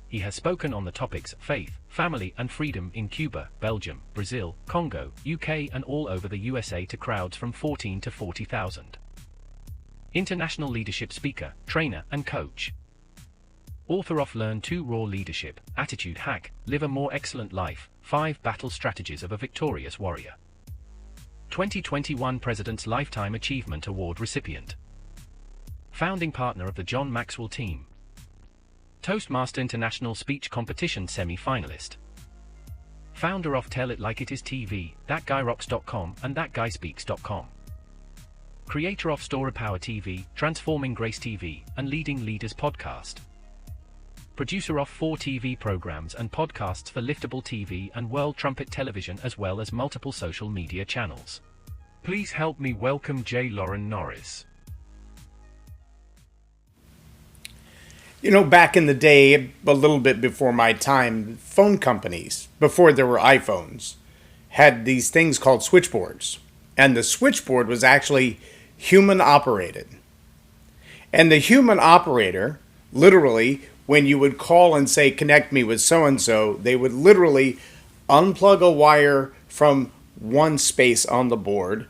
He has spoken on the topics faith, family and freedom in Cuba, Belgium, Brazil, Congo, UK and all over the USA to crowds from 14 to 40,000. International leadership speaker, trainer and coach. Author of Learn to Raw Leadership, Attitude Hack, Live a More Excellent Life, 5 Battle Strategies of a Victorious Warrior. 2021 President's Lifetime Achievement Award recipient. Founding partner of the John Maxwell team. Toastmaster International Speech Competition semi-finalist. Founder of Tell It Like It Is TV, ThatGuyRocks.com and ThatGuySpeaks.com. Creator of Story Power TV, Transforming Grace TV, and Leading Leaders Podcast. Producer of 4 TV programs and podcasts for Liftable TV and World Trumpet Television as well as multiple social media channels. Please help me welcome J. Loren Norris. You know, back in the day, a little bit before my time, phone companies, before there were iPhones, had these things called switchboards. And the switchboard was actually human operated. And the human operator, literally, when you would call and say, connect me with so-and-so, they would literally unplug a wire from one space on the board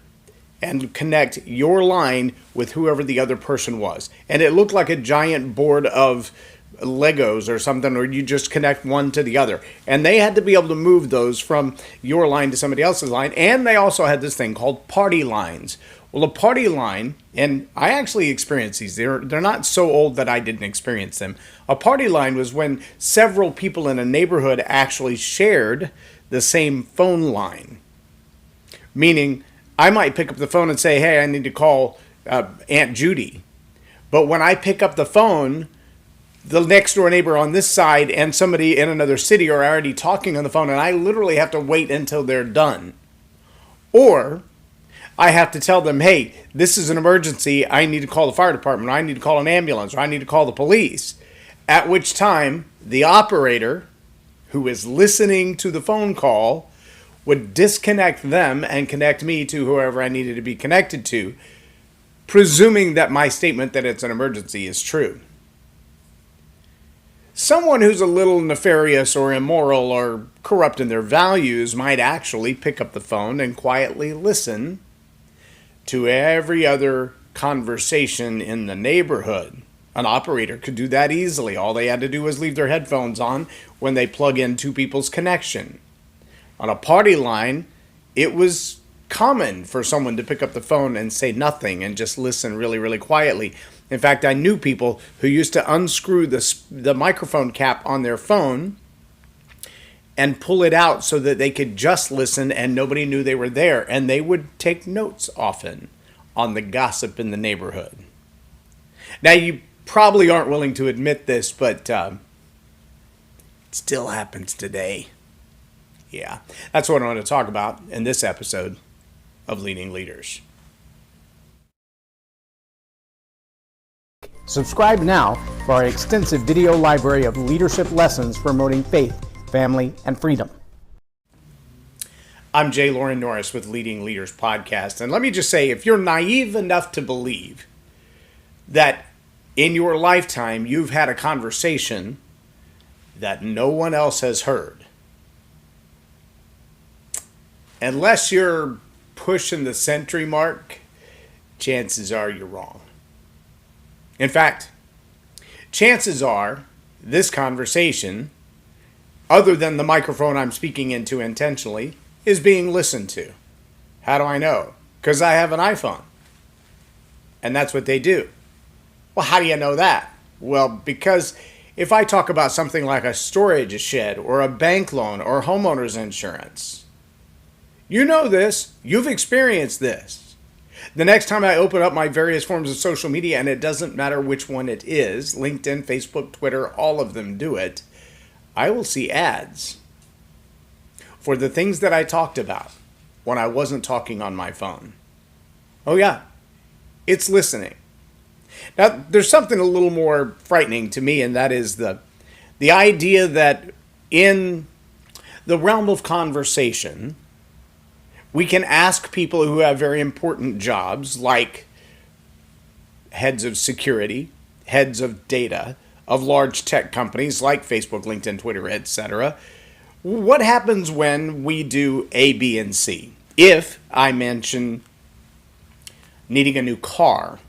and connect your line with whoever the other person was. And it looked like a giant board of Legos or something, or you just connect one to the other. And they had to be able to move those from your line to somebody else's line. And they also had this thing called party lines. Well, a party line, and I actually experienced these. They're not so old that I didn't experience them. A party line was when several people in a neighborhood actually shared the same phone line. Meaning, I might pick up the phone and say, hey, I need to call Aunt Judy. But when I pick up the phone, the next door neighbor on this side and somebody in another city are already talking on the phone, and I literally have to wait until they're done. Or I have to tell them, hey, this is an emergency. I need to call the fire department. Or I need to call an ambulance. Or I need to call the police. At which time, the operator, who is listening to the phone call, would disconnect them and connect me to whoever I needed to be connected to, presuming that my statement that it's an emergency is true. Someone who's a little nefarious or immoral or corrupt in their values might actually pick up the phone and quietly listen to every other conversation in the neighborhood. An operator could do that easily. All they had to do was leave their headphones on when they plug in two people's connection. On a party line, it was common for someone to pick up the phone and say nothing and just listen really, really quietly. In fact, I knew people who used to unscrew the microphone cap on their phone and pull it out so that they could just listen and nobody knew they were there. And they would take notes often on the gossip in the neighborhood. Now, you probably aren't willing to admit this, but it still happens today. Yeah, that's what I want to talk about in this episode of Leading Leaders. Subscribe now for our extensive video library of leadership lessons promoting faith, family, and freedom. I'm J. Loren Norris with Leading Leaders Podcast. And let me just say, if you're naive enough to believe that in your lifetime you've had a conversation that no one else has heard, unless you're pushing the century mark, chances are you're wrong. In fact, chances are this conversation, other than the microphone I'm speaking into intentionally, is being listened to. How do I know? Because I have an iPhone. And that's what they do. Well, how do you know that? Well, because if I talk about something like a storage shed or a bank loan or homeowner's insurance, you know this. You've experienced this. The next time I open up my various forms of social media, and it doesn't matter which one it is, LinkedIn, Facebook, Twitter, all of them do it, I will see ads for the things that I talked about when I wasn't talking on my phone. Oh yeah, it's listening. Now, there's something a little more frightening to me, and that is the idea that in the realm of conversation, we can ask people who have very important jobs, like heads of security, heads of data, of large tech companies like Facebook, LinkedIn, Twitter, etc. What happens when we do A, B, and C? If I mention needing a new car,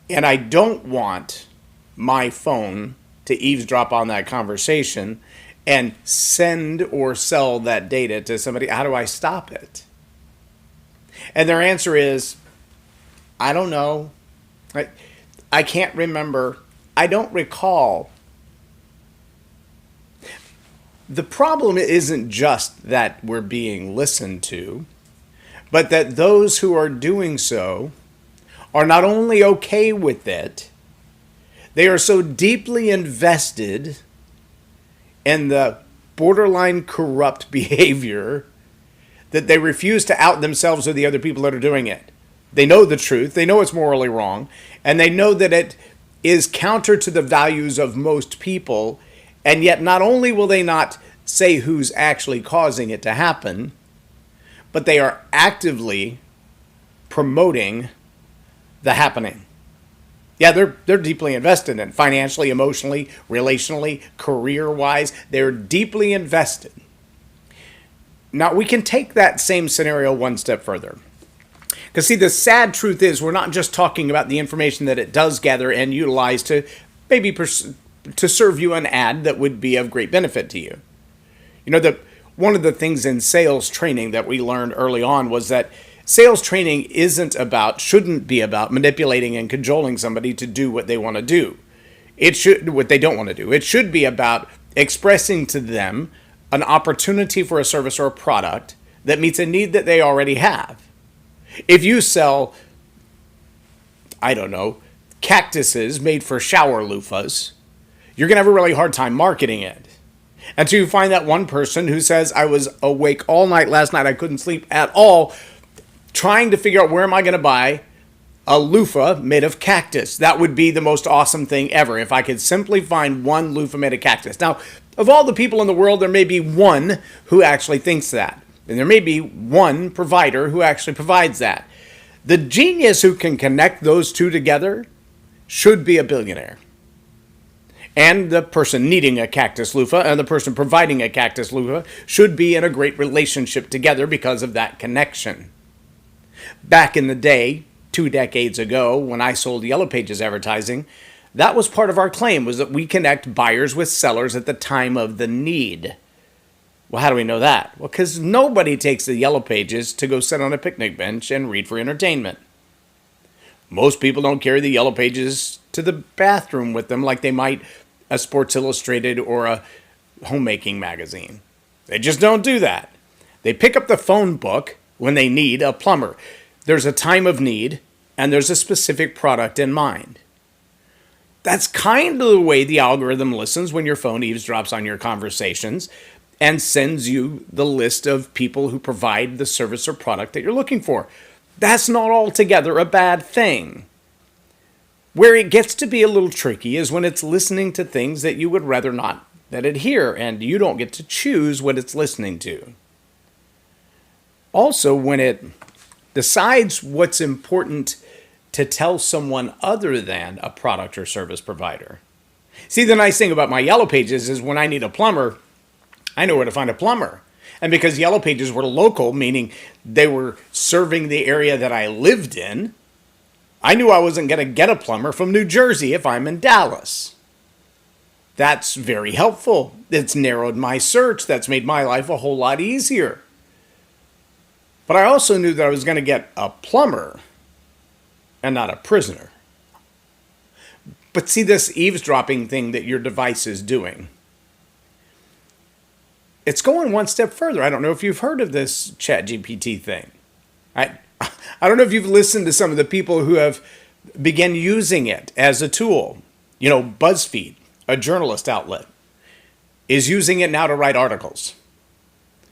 and I don't want my phone to eavesdrop on that conversation and send or sell that data to somebody, how do I stop it? And their answer is, I don't know. I can't remember. I don't recall. The problem isn't just that we're being listened to, but that those who are doing so are not only okay with it, they are so deeply invested in the borderline corrupt behavior that they refuse to out themselves or the other people that are doing it. They know the truth, they know it's morally wrong, and they know that it is counter to the values of most people, and yet not only will they not say who's actually causing it to happen, but they are actively promoting the happening. Yeah, they're deeply invested in it, financially, emotionally, relationally, career-wise. They're deeply invested. Now, we can take that same scenario one step further. Because, see, the sad truth is we're not just talking about the information that it does gather and utilize to maybe to serve you an ad that would be of great benefit to you. You know, one of the things in sales training that we learned early on was that sales training shouldn't be about manipulating and cajoling somebody to do what they want to do. What they don't want to do. It should be about expressing to them an opportunity for a service or a product that meets a need that they already have. If you sell, I don't know, cactuses made for shower loofahs, you're going to have a really hard time marketing it. Until you find that one person who says, I was awake all night last night, I couldn't sleep at all, trying to figure out where am I going to buy a loofah made of cactus. That would be the most awesome thing ever, if I could simply find one loofah made of cactus. Now, of all the people in the world, there may be one who actually thinks that. And there may be one provider who actually provides that. The genius who can connect those two together should be a billionaire. And the person needing a cactus loofah and the person providing a cactus loofah should be in a great relationship together because of that connection. Back in the day, 2 decades ago, when I sold Yellow Pages advertising, that was part of our claim, was that we connect buyers with sellers at the time of the need. Well, how do we know that? Well, because nobody takes the Yellow Pages to go sit on a picnic bench and read for entertainment. Most people don't carry the Yellow Pages to the bathroom with them like they might a Sports Illustrated or a homemaking magazine. They just don't do that. They pick up the phone book when they need a plumber. There's a time of need, and there's a specific product in mind. That's kind of the way the algorithm listens when your phone eavesdrops on your conversations and sends you the list of people who provide the service or product that you're looking for. That's not altogether a bad thing. Where it gets to be a little tricky is when it's listening to things that you would rather not that it hear, and you don't get to choose what it's listening to. Also, when it decides what's important to tell someone other than a product or service provider. See, the nice thing about my Yellow Pages is when I need a plumber, I know where to find a plumber. And because Yellow Pages were local, meaning they were serving the area that I lived in, I knew I wasn't going to get a plumber from New Jersey if I'm in Dallas. That's very helpful. It's narrowed my search. That's made my life a whole lot easier. But I also knew that I was going to get a plumber and not a prisoner. But see this eavesdropping thing that your device is doing. It's going one step further. I don't know if you've heard of this ChatGPT thing. I don't know if you've listened to some of the people who have begun using it as a tool. You know, BuzzFeed, a journalist outlet, is using it now to write articles.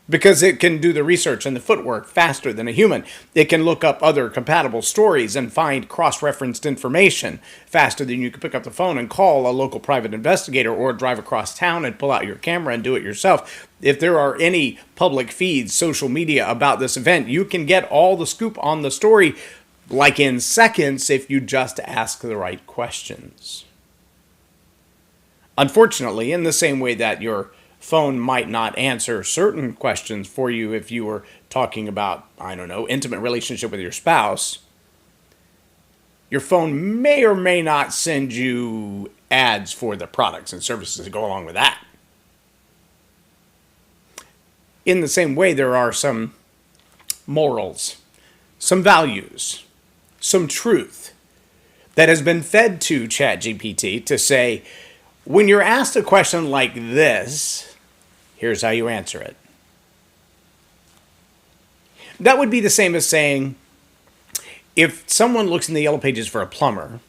Because it can do the research and the footwork faster than a human. It can look up other compatible stories and find cross-referenced information faster than you can pick up the phone and call a local private investigator or drive across town and pull out your camera and do it yourself. If there are any public feeds, social media about this event, you can get all the scoop on the story like in seconds if you just ask the right questions. Unfortunately, in the same way that your phone might not answer certain questions for you if you were talking about, I don't know, intimate relationship with your spouse, your phone may or may not send you ads for the products and services that go along with that. In the same way, there are some morals, some values, some truth that has been fed to ChatGPT to say, when you're asked a question like this, here's how you answer it. That would be the same as saying, if someone looks in the yellow pages for a plumber,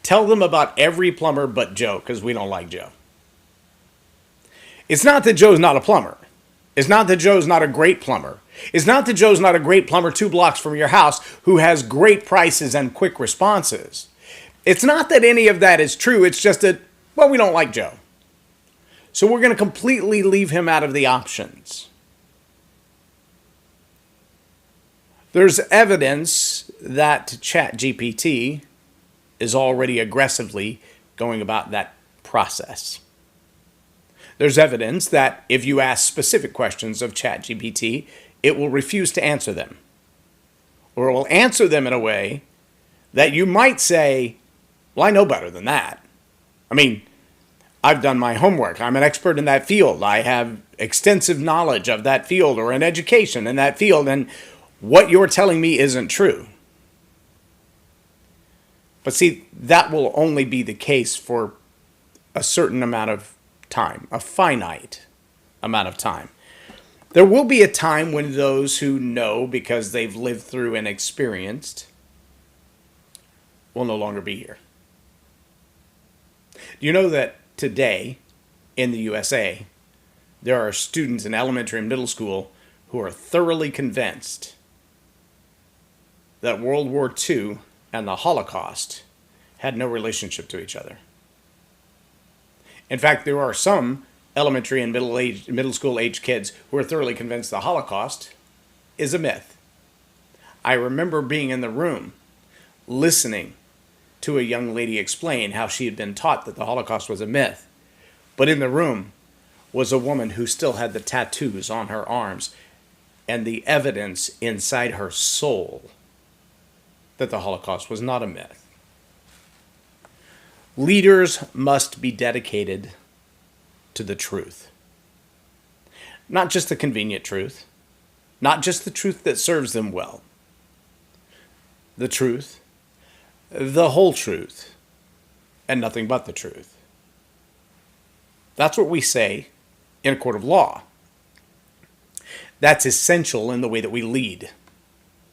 tell them about every plumber but Joe, because we don't like Joe. It's not that Joe's not a plumber. It's not that Joe's not a great plumber. It's not that Joe's not a great plumber 2 blocks from your house who has great prices and quick responses. It's not that any of that is true. It's just that, well, we don't like Joe. So we're going to completely leave him out of the options. There's evidence that ChatGPT is already aggressively going about that process. There's evidence that if you ask specific questions of ChatGPT, it will refuse to answer them. Or it will answer them in a way that you might say, well, I know better than that. I mean, I've done my homework. I'm an expert in that field. I have extensive knowledge of that field or an education in that field, and what you're telling me isn't true. But see, that will only be the case for a certain amount of time, a finite amount of time. There will be a time when those who know because they've lived through and experienced will no longer be here. Do you know that today in the USA, there are students in elementary and middle school who are thoroughly convinced that World War II and the Holocaust had no relationship to each other? In fact, there are some elementary and middle school age kids who are thoroughly convinced the Holocaust is a myth. I remember being in the room listening to a young lady explain how she had been taught that the Holocaust was a myth. But in the room was a woman who still had the tattoos on her arms and the evidence inside her soul that the Holocaust was not a myth. Leaders must be dedicated to the truth. Not just the convenient truth, not just the truth that serves them well. The truth, the whole truth, and nothing but the truth. That's what we say in a court of law. That's essential in the way that we lead.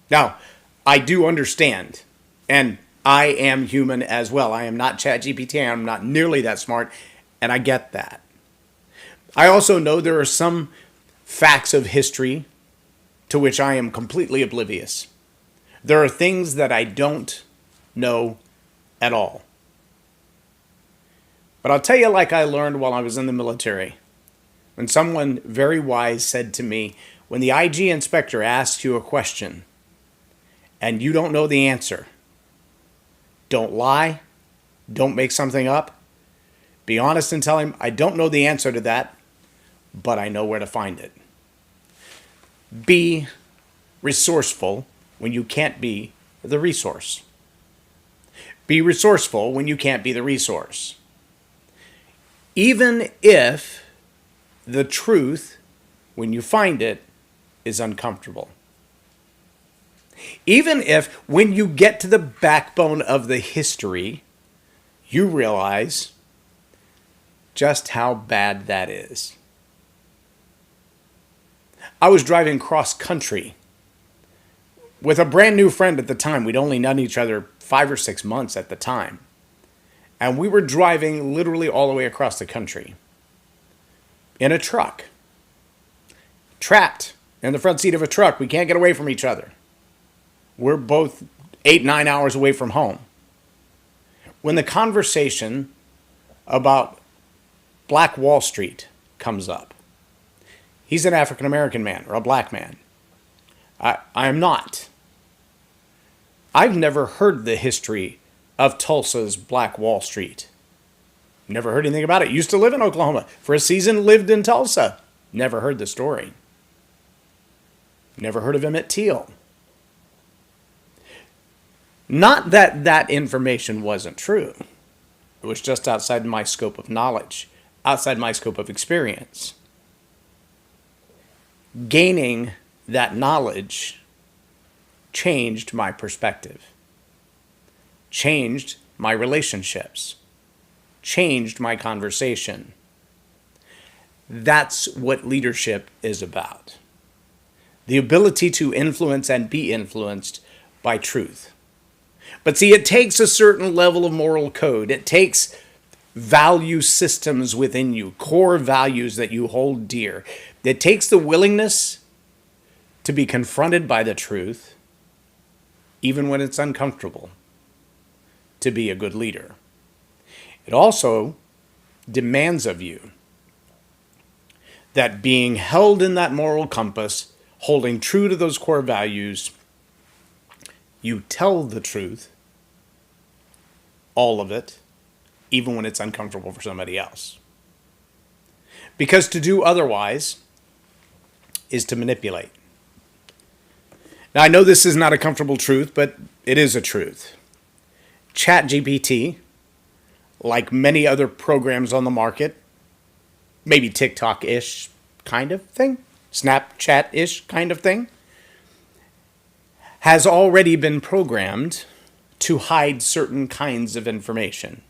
Now, I do understand, and I am human as well. I am not ChatGPT. I'm not nearly that smart, and I get that. I also know there are some facts of history to which I am completely oblivious. There are things that I don't know at all. But I'll tell you, like I learned while I was in the military, when someone very wise said to me, when the IG inspector asks you a question and you don't know the answer, don't lie, don't make something up. Be honest and tell him, I don't know the answer to that, but I know where to find it. Be resourceful when you can't be the resource. Be resourceful when you can't be the resource. Even if the truth, when you find it, is uncomfortable. Even if, when you get to the backbone of the history, you realize just how bad that is. I was driving cross country with a brand new friend at the time. We'd only known each other 5 or 6 months at the time. And we were driving literally all the way across the country in a truck. Trapped in the front seat of a truck. We can't get away from each other. We're both 8-9 hours away from home. When the conversation about Black Wall Street comes up, he's an African American man or a black man. I am not. I've never heard the history of Tulsa's Black Wall Street. Never heard anything about it. Used to live in Oklahoma. For a season, lived in Tulsa. Never heard the story. Never heard of Emmett Till. Not that that information wasn't true. It was just outside my scope of knowledge, outside my scope of experience. Gaining that knowledge changed my perspective, changed my relationships, changed my conversation. That's what leadership is about. The ability to influence and be influenced by truth. But see, it takes a certain level of moral code. It takes value systems within you, core values that you hold dear. It takes the willingness to be confronted by the truth, even when it's uncomfortable, to be a good leader. It also demands of you that being held in that moral compass, holding true to those core values, you tell the truth, all of it, even when it's uncomfortable for somebody else. Because to do otherwise is to manipulate. Now, I know this is not a comfortable truth, but it is a truth. ChatGPT, like many other programs on the market, maybe TikTok-ish kind of thing, Snapchat-ish kind of thing, has already been programmed to hide certain kinds of information.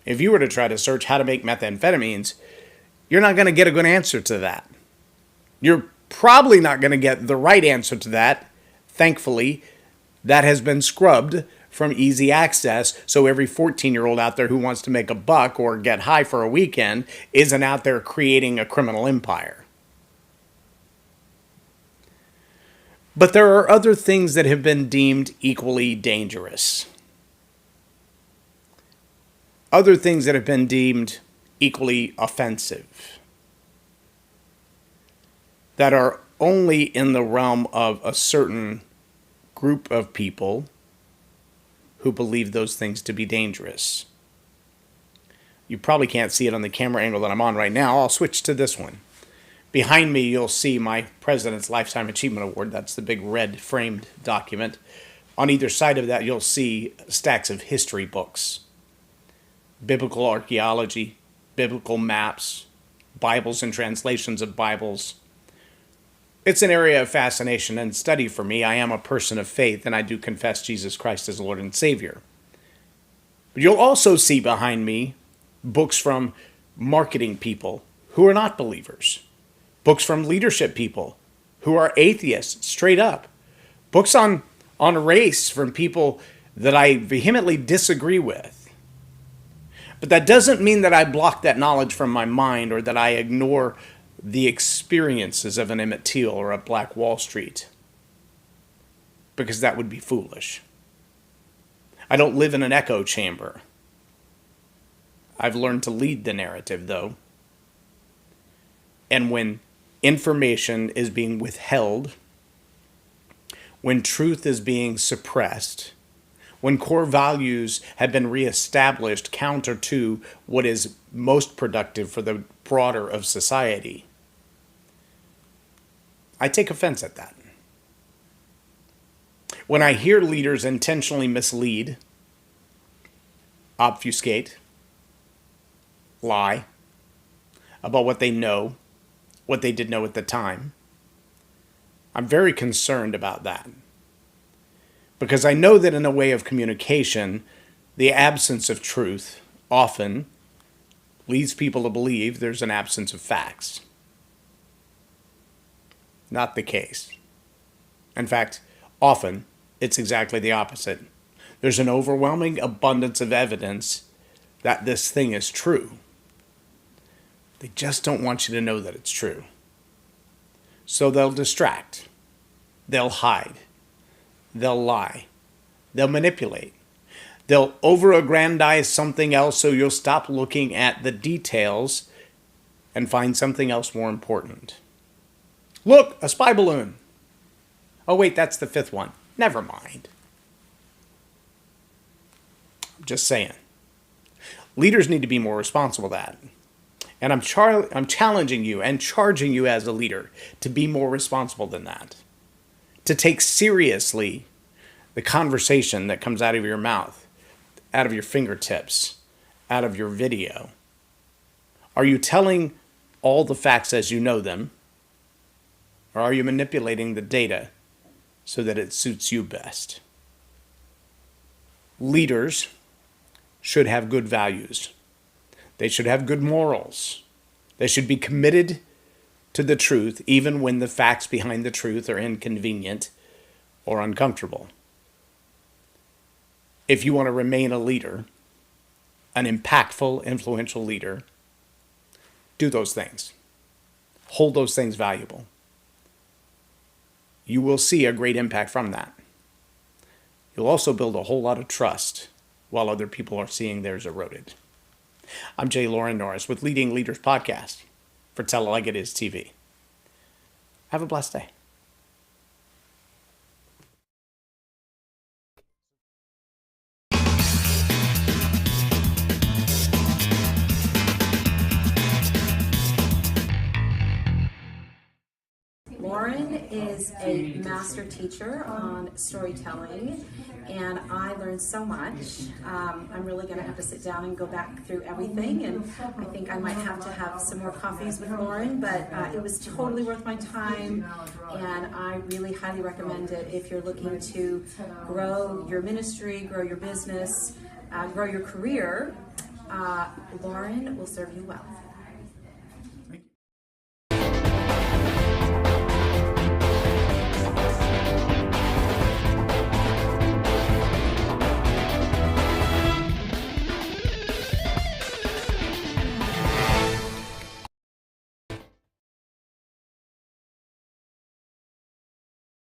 If you were to try to search how to make methamphetamines, you're not going to get a good answer to that. You're probably not going to get the right answer to that. Thankfully, that has been scrubbed from easy access, so every 14-year-old out there who wants to make a buck or get high for a weekend isn't out there creating a criminal empire. But there are other things that have been deemed equally dangerous. Other things that have been deemed equally offensive. That are only in the realm of a certain group of people who believe those things to be dangerous. You probably can't see it on the camera angle that I'm on right now. I'll switch to this one. Behind me, you'll see my President's Lifetime Achievement Award. That's the big red framed document. On either side of that, you'll see stacks of history books. Biblical archaeology, biblical maps, Bibles and translations of Bibles. It's an area of fascination and study for me. I am a person of faith, and I do confess Jesus Christ as Lord and Savior. But you'll also see behind me books from marketing people who are not believers. Books from leadership people who are atheists, straight up. Books on race from people that I vehemently disagree with. But that doesn't mean that I block that knowledge from my mind or that I ignore the experiences of an Emmett Till or a Black Wall Street. Because that would be foolish. I don't live in an echo chamber. I've learned to lead the narrative, though. And when information is being withheld, when truth is being suppressed, when core values have been reestablished counter to what is most productive for the broader of society, I take offense at that. When I hear leaders intentionally mislead, obfuscate, lie about what they know, what they did know at the time, I'm very concerned about that. Because I know that in a way of communication, the absence of truth often leads people to believe there's an absence of facts. Not the case. In fact, often it's exactly the opposite. There's an overwhelming abundance of evidence that this thing is true. They just don't want you to know that it's true. So they'll distract. They'll hide. They'll lie. They'll manipulate. They'll over-aggrandize something else so you'll stop looking at the details and find something else more important. Look, a spy balloon. Oh wait, that's the fifth one. Never mind. I'm just saying. Leaders need to be more responsible for that. And I'm challenging you and charging you as a leader to be more responsible than that. To take seriously the conversation that comes out of your mouth, out of your fingertips, out of your video. Are you telling all the facts as you know them? Or are you manipulating the data so that it suits you best? Leaders should have good values. They should have good morals. They should be committed to the truth, even when the facts behind the truth are inconvenient or uncomfortable. If you want to remain a leader, an impactful, influential leader, do those things. Hold those things valuable. You will see a great impact from that. You'll also build a whole lot of trust while other people are seeing theirs eroded. I'm Loren Norris with Leading Leaders Podcast for Tell It Like It Is TV. Have a blessed day. Loren is a master teacher on storytelling, and I learned so much. I'm really going to have to sit down and go back through everything, and I think I might have to have some more coffees with Loren, but it was totally worth my time, and I really highly recommend it if you're looking to grow your ministry, grow your business, grow your career. Loren will serve you well.